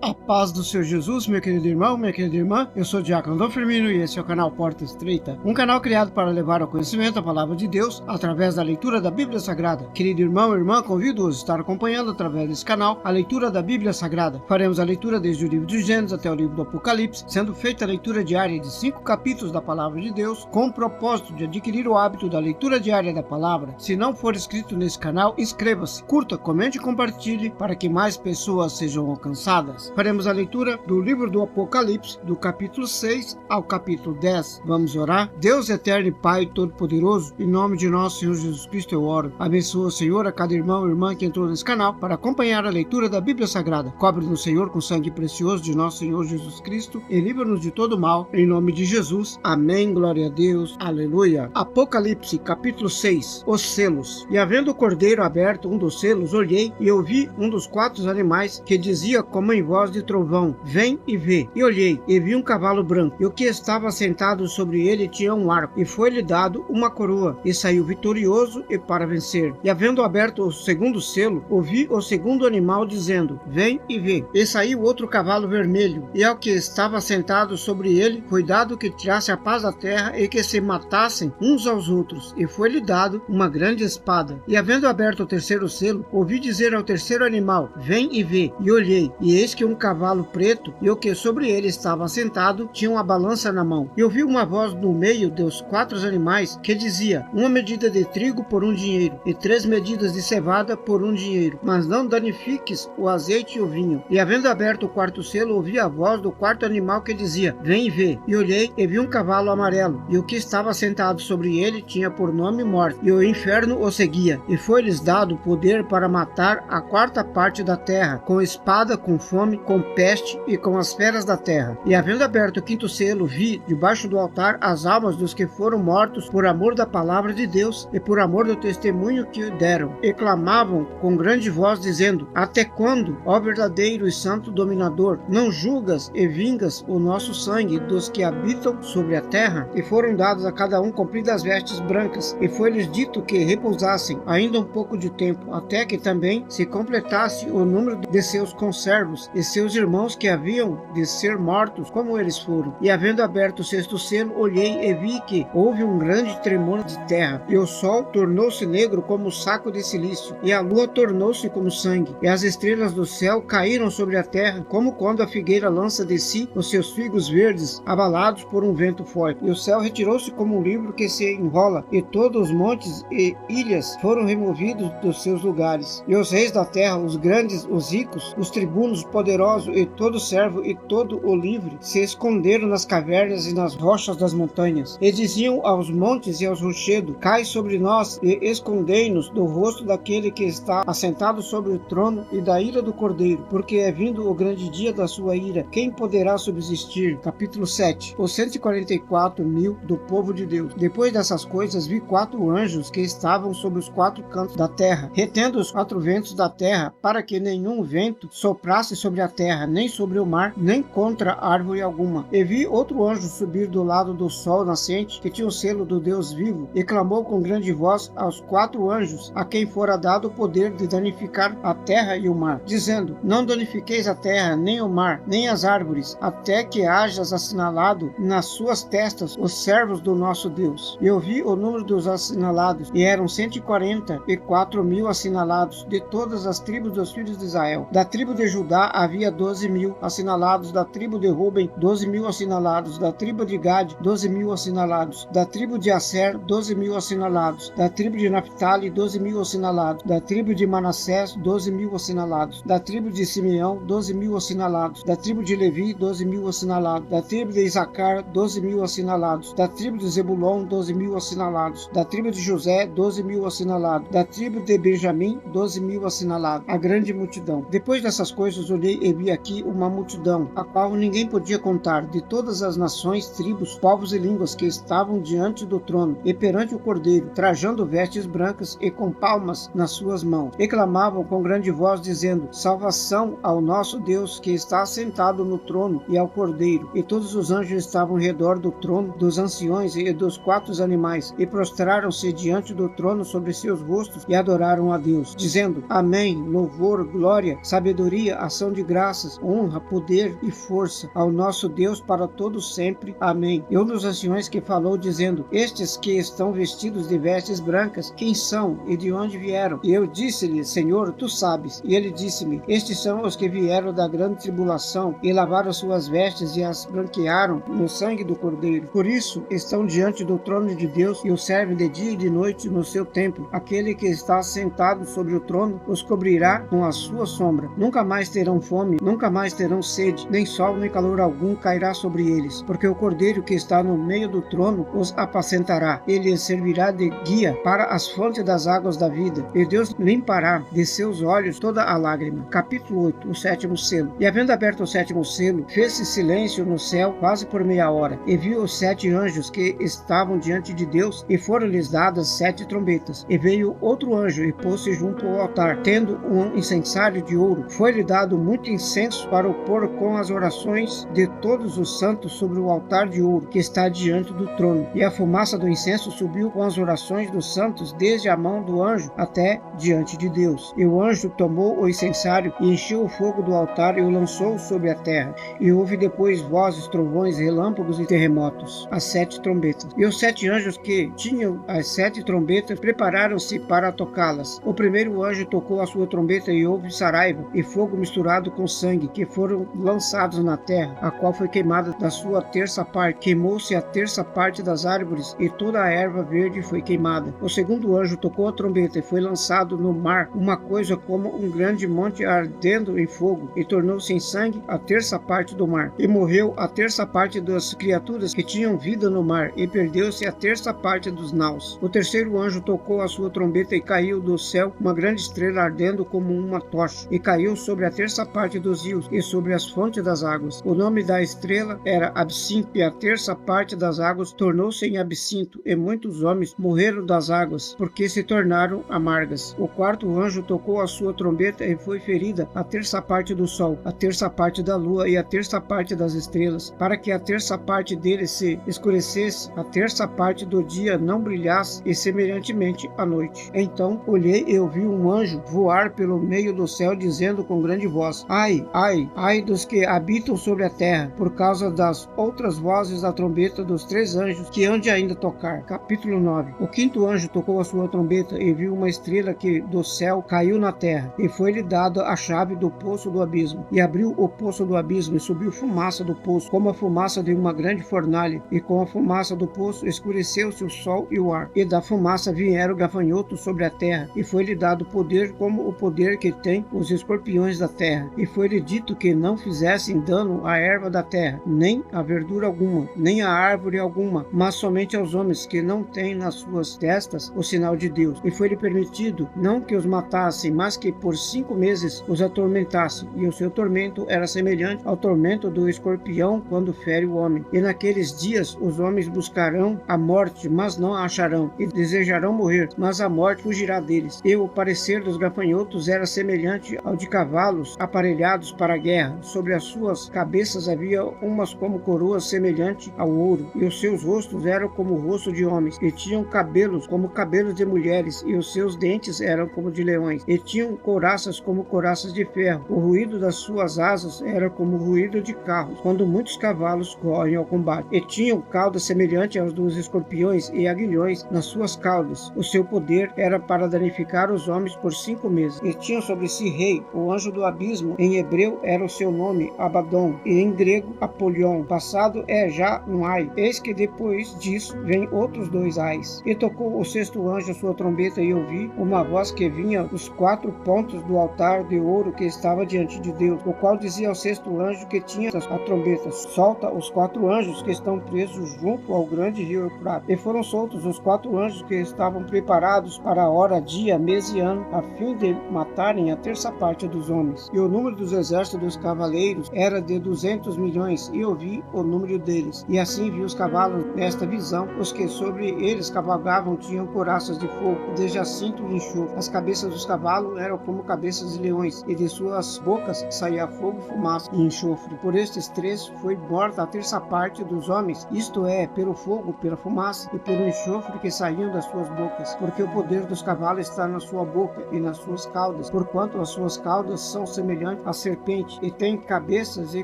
A paz do Senhor Jesus, meu querido irmão, minha querida irmã. Eu sou o Diácono Dom Firmino e esse é o canal Porta Estreita, um canal criado para levar ao conhecimento a palavra de Deus através da leitura da Bíblia Sagrada. Querido irmão e irmã, convido-os a estar acompanhando através desse canal a leitura da Bíblia Sagrada. Faremos a leitura desde o livro de Gênesis até o livro do Apocalipse, sendo feita a leitura diária de 5 capítulos da palavra de Deus, com o propósito de adquirir o hábito da leitura diária da palavra. Se não for inscrito nesse canal, inscreva-se, curta, comente e compartilhe para que mais pessoas sejam alcançadas. Faremos a leitura do livro do Apocalipse, do capítulo 6 ao capítulo 10. Vamos orar? Deus eterno e Pai Todo-Poderoso, em nome de nosso Senhor Jesus Cristo eu oro. Abençoa, Senhor, a cada irmão e irmã que entrou nesse canal para acompanhar a leitura da Bíblia Sagrada. Cobre-nos, Senhor, com sangue precioso de nosso Senhor Jesus Cristo e livra-nos de todo mal, em nome de Jesus. Amém. Glória a Deus. Aleluia. Apocalipse, capítulo 6. Os selos. E havendo o cordeiro aberto um dos selos, olhei e ouvi um dos 4 animais que dizia como em voz de trovão: vem e vê. E olhei, e vi um cavalo branco, e o que estava sentado sobre ele tinha um arco, e foi-lhe dado uma coroa, e saiu vitorioso e para vencer. E havendo aberto o segundo selo, ouvi o segundo animal dizendo: vem e vê. E saiu outro cavalo vermelho, e ao que estava sentado sobre ele foi dado que tirasse a paz da terra e que se matassem uns aos outros, e foi-lhe dado uma grande espada. E havendo aberto o terceiro selo, ouvi dizer ao terceiro animal: vem e vê. E olhei, e eis que um cavalo preto, e o que sobre ele estava sentado tinha uma balança na mão. E ouvi uma voz no meio dos 4 animais que dizia: uma medida de trigo por 1 dinheiro, e 3 medidas de cevada por 1 dinheiro, mas não danifiques o azeite e o vinho. E havendo aberto o 4º selo, ouvi a voz do 4º animal que dizia: vem e vê. E olhei, e vi um cavalo amarelo, e o que estava sentado sobre ele tinha por nome Morte, e o inferno o seguia, e foi-lhes dado poder para matar a 4ª parte da terra, com espada, com fome, com peste e com as feras da terra. E havendo aberto o 5º selo, vi debaixo do altar as almas dos que foram mortos por amor da palavra de Deus e por amor do testemunho que deram, e clamavam com grande voz dizendo: até quando, ó verdadeiro e santo dominador, não julgas e vingas o nosso sangue dos que habitam sobre a terra? E foram dados a cada um compridas vestes brancas, e foi-lhes dito que repousassem ainda um pouco de tempo, até que também se completasse o número de seus conservos e seus irmãos que haviam de ser mortos como eles foram. E havendo aberto o 6º selo, olhei e vi que houve um grande tremor de terra, e o sol tornou-se negro como saco de silício, e a lua tornou-se como sangue, e as estrelas do céu caíram sobre a terra, como quando a figueira lança de si os seus figos verdes, abalados por um vento forte. E o céu retirou-se como um livro que se enrola, e todos os montes e ilhas foram removidos dos seus lugares. E os reis da terra, os grandes, os ricos, os tribunos, os poderosos, e todo servo e todo o livre, se esconderam nas cavernas e nas rochas das montanhas, e diziam aos montes e aos rochedos: cai sobre nós e escondei-nos do rosto daquele que está assentado sobre o trono e da ira do cordeiro, porque é vindo o grande dia da sua ira. Quem poderá subsistir? Capítulo 7. Os 144.000 do povo de Deus. Depois dessas coisas vi 4 anjos que estavam sobre os 4 cantos da terra, retendo os 4 ventos da terra, para que nenhum vento soprasse sobre a terra, nem sobre o mar, nem contra árvore alguma. E vi outro anjo subir do lado do sol nascente, que tinha o selo do Deus vivo, e clamou com grande voz aos 4 anjos, a quem fora dado o poder de danificar a terra e o mar, dizendo: não danifiqueis a terra, nem o mar, nem as árvores, até que hajas assinalado nas suas testas os servos do nosso Deus. E eu vi o número dos assinalados, e eram 144.000 assinalados, de todas as tribos dos filhos de Israel. Da tribo de Judá havia 12.000 assinalados, da tribo de Ruben 12.000 assinalados, da tribo de Gade 12.000 assinalados, da tribo de Asser 12.000 assinalados, da tribo de Naphtali 12.000 assinalados, da tribo de Manassés 12.000 assinalados, da tribo de Simeão 12.000 assinalados, da tribo de Levi 12.000 assinalados, da tribo de Isacar 12.000 assinalados, da tribo de Zebulon 12.000 assinalados, da tribo de José 12.000 assinalados, da tribo de Benjamim 12.000 assinalados, a grande multidão. Depois dessas coisas olhei e vi aqui uma multidão, a qual ninguém podia contar, de todas as nações, tribos, povos e línguas que estavam diante do trono e perante o Cordeiro, trajando vestes brancas e com palmas nas suas mãos, e clamavam com grande voz, dizendo: salvação ao nosso Deus que está assentado no trono e ao Cordeiro. E todos os anjos estavam ao redor do trono, dos anciões e dos 4 animais, e prostraram-se diante do trono sobre seus rostos e adoraram a Deus, dizendo: amém, louvor, glória, sabedoria, ação de graças, honra, poder e força ao nosso Deus para todos sempre. Amém. E um dos anciões que falou, dizendo: estes que estão vestidos de vestes brancas, quem são e de onde vieram? E eu disse-lhe: Senhor, tu sabes. E ele disse-me: estes são os que vieram da grande tribulação e lavaram suas vestes e as branquearam no sangue do Cordeiro. Por isso estão diante do trono de Deus e o servem de dia e de noite no seu templo. Aquele que está sentado sobre o trono os cobrirá com a sua sombra. Nunca mais terão fome, nunca mais terão sede, nem sol nem calor algum cairá sobre eles, porque o Cordeiro que está no meio do trono os apacentará. Ele lhes servirá de guia para as fontes das águas da vida, e Deus limpará de seus olhos toda a lágrima. Capítulo 8. O sétimo selo. E havendo aberto o sétimo selo, fez-se silêncio no céu quase por meia hora, e viu os 7 anjos que estavam diante de Deus, e foram-lhes dadas 7 trombetas. E veio outro anjo e pôs-se junto ao altar, tendo um incensário de ouro. Foi-lhe dado muito incenso para o pôr com as orações de todos os santos sobre o altar de ouro que está diante do trono. E a fumaça do incenso subiu com as orações dos santos desde a mão do anjo até diante de Deus. E o anjo tomou o incensário e encheu o fogo do altar e o lançou sobre a terra. E houve depois vozes, trovões, relâmpagos e terremotos. As 7 trombetas. E os 7 anjos que tinham as 7 trombetas prepararam-se para tocá-las. O primeiro anjo tocou a sua trombeta e houve saraiva e fogo misturado com sangue, que foram lançados na terra, a qual foi queimada da sua terça parte. Queimou-se a terça parte das árvores e toda a erva verde foi queimada. O segundo anjo tocou a trombeta e foi lançado no mar uma coisa como um grande monte ardendo em fogo, e tornou-se em sangue a terça parte do mar. E morreu a terça parte das criaturas que tinham vida no mar, e perdeu-se a terça parte dos naus. O terceiro anjo tocou a sua trombeta e caiu do céu uma grande estrela ardendo como uma tocha, e caiu sobre a terça parte dos rios e sobre as fontes das águas. O nome da estrela era Absinto, e a terça parte das águas tornou-se em absinto, e muitos homens morreram das águas, porque se tornaram amargas. O quarto anjo tocou a sua trombeta e foi ferida a terça parte do sol, a terça parte da lua e a terça parte das estrelas, para que a terça parte deles se escurecesse, a terça parte do dia não brilhasse, e semelhantemente à noite. Então olhei e ouvi um anjo voar pelo meio do céu, dizendo com grande voz: ai, ai, ai dos que habitam sobre a terra, por causa das outras vozes da trombeta dos 3 anjos que hão de ainda tocar. Capítulo 9. O quinto anjo tocou a sua trombeta e viu uma estrela que do céu caiu na terra, e foi-lhe dada a chave do poço do abismo. E abriu o poço do abismo, e subiu fumaça do poço, como a fumaça de uma grande fornalha, e com a fumaça do poço escureceu-se o sol e o ar. E da fumaça vieram gafanhotos sobre a terra, e foi-lhe dado poder como o poder que tem os escorpiões da terra. E foi-lhe dito que não fizessem dano à erva da terra, nem a verdura alguma, nem a árvore alguma, mas somente aos homens que não têm nas suas testas o sinal de Deus. E foi-lhe permitido não que os matassem, mas que por 5 meses os atormentassem. E o seu tormento era semelhante ao tormento do escorpião quando fere o homem. E naqueles dias os homens buscarão a morte, mas não a acharão, e desejarão morrer, mas a morte fugirá deles. E o parecer dos gafanhotos era semelhante ao de cavalos aparelhados para a guerra. Sobre as suas cabeças havia umas como coroas semelhante ao ouro, e os seus rostos eram como o rosto de homens, e tinham cabelos como cabelos de mulheres, e os seus dentes eram como de leões, e tinham couraças como couraças de ferro. O ruído das suas asas era como o ruído de carros, quando muitos cavalos correm ao combate. E tinham caudas semelhantes aos dos escorpiões e aguilhões nas suas caudas. O seu poder era para danificar os homens por 5 meses. E tinham sobre si rei, o anjo do abismo. Em hebreu era o seu nome Abaddon, e em grego Apolion. Passado é já um ai. Eis que depois disso vem outros 2 ais. E tocou o sexto anjo a sua trombeta, e ouvi uma voz que vinha dos 4 pontos do altar de ouro que estava diante de Deus, o qual dizia ao sexto anjo que tinha a trombeta: solta os 4 anjos que estão presos junto ao grande rio Eufrates. E foram soltos os 4 anjos que estavam preparados para a hora, dia, mês e ano, a fim de matarem a terça parte dos homens. E o número dos exércitos dos cavaleiros era de 200 milhões, e ouvi o número deles. E assim vi os cavalos nesta visão. Os que sobre eles cavalgavam tinham couraças de fogo, de jacinto e enxofre. As cabeças dos cavalos eram como cabeças de leões, e de suas bocas saía fogo, fumaça e enxofre. Por estes 3 foi morta a terça parte dos homens, isto é, pelo fogo, pela fumaça e pelo enxofre que saíam das suas bocas, porque o poder dos cavalos está na sua boca e nas suas caudas, porquanto as suas caudas são semelhantes a serpente, e tem cabeças e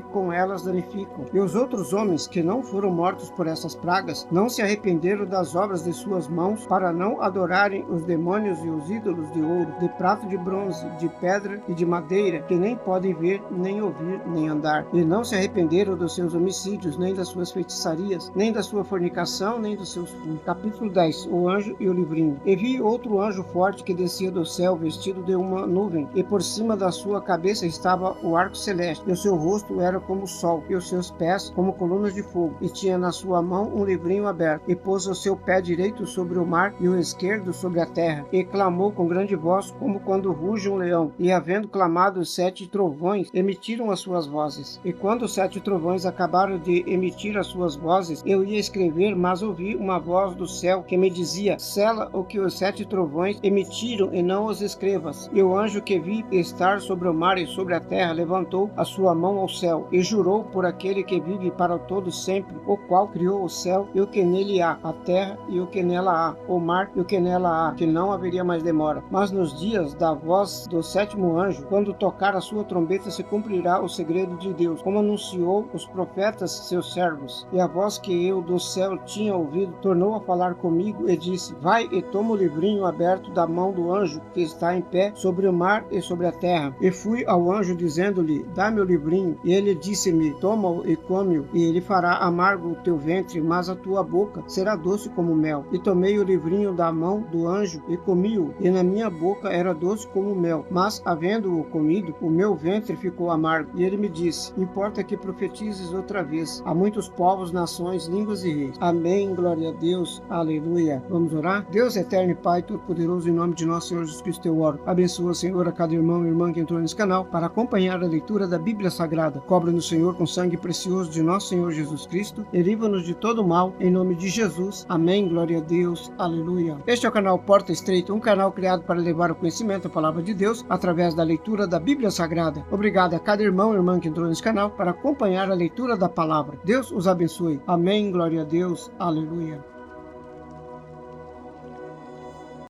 com elas danificam. E os outros homens que não foram mortos por essas pragas, não se arrependeram das obras de suas mãos, para não adorarem os demônios e os ídolos de ouro, de prata, de bronze, de pedra e de madeira, que nem podem ver, nem ouvir, nem andar. E não se arrependeram dos seus homicídios, nem das suas feitiçarias, nem da sua fornicação, nem dos seus furtos. Capítulo 10. O anjo e o livrinho. E vi outro anjo forte que descia do céu, vestido de uma nuvem, e por cima da sua cabeça estava o arco celeste, e o seu rosto era como o sol, e os seus pés como colunas de fogo, e tinha na sua mão um livrinho aberto, e pôs o seu pé direito sobre o mar e o esquerdo sobre a terra, e clamou com grande voz, como quando ruge um leão. E havendo clamado, os 7 trovões emitiram as suas vozes. E quando os 7 trovões acabaram de emitir as suas vozes, eu ia escrever, mas ouvi uma voz do céu que me dizia: sela o que os 7 trovões emitiram e não os escrevas. E o anjo que vi estar sobre o mar e sobre a terra levantou a sua mão ao céu e jurou por aquele que vive para todo sempre, o qual criou o céu e o que nele há, a terra e o que nela há, o mar e o que nela há, que não haveria mais demora. Mas nos dias da voz do 7º anjo, quando tocar a sua trombeta, se cumprirá o segredo de Deus, como anunciou os profetas seus servos. E a voz que eu do céu tinha ouvido tornou a falar comigo e disse: vai e toma o livrinho aberto da mão do anjo que está em pé sobre o mar e sobre a terra. E fui ao anjo dizendo-lhe: dá-me o livrinho. E ele disse-me: toma-o e come-o, e ele fará amargo o teu ventre, mas a tua boca será doce como mel. E tomei o livrinho da mão do anjo e comi-o, e na minha boca era doce como mel, mas havendo-o comido, o meu ventre ficou amargo. E ele me disse: importa que profetizes outra vez a muitos povos, nações, línguas e reis. Amém, glória a Deus, aleluia. Vamos orar? Deus eterno e Pai todo-poderoso, em nome de nosso Senhor Jesus Cristo eu oro. Abençoa, Senhor, a cada irmão e irmã que entrou nesse canal para acompanhar a leitura da Bíblia Sagrada. Cobre-nos, Senhor, com sangue precioso de nosso Senhor Jesus Cristo, e livra-nos de todo mal, em nome de Jesus. Amém, glória a Deus, aleluia. Este é o canal Porta Estreita, um canal criado para levar o conhecimento, a palavra de Deus, através da leitura da Bíblia Sagrada. Obrigado a cada irmão e irmã que entrou nesse canal para acompanhar a leitura da palavra. Deus os abençoe. Amém, glória a Deus, aleluia.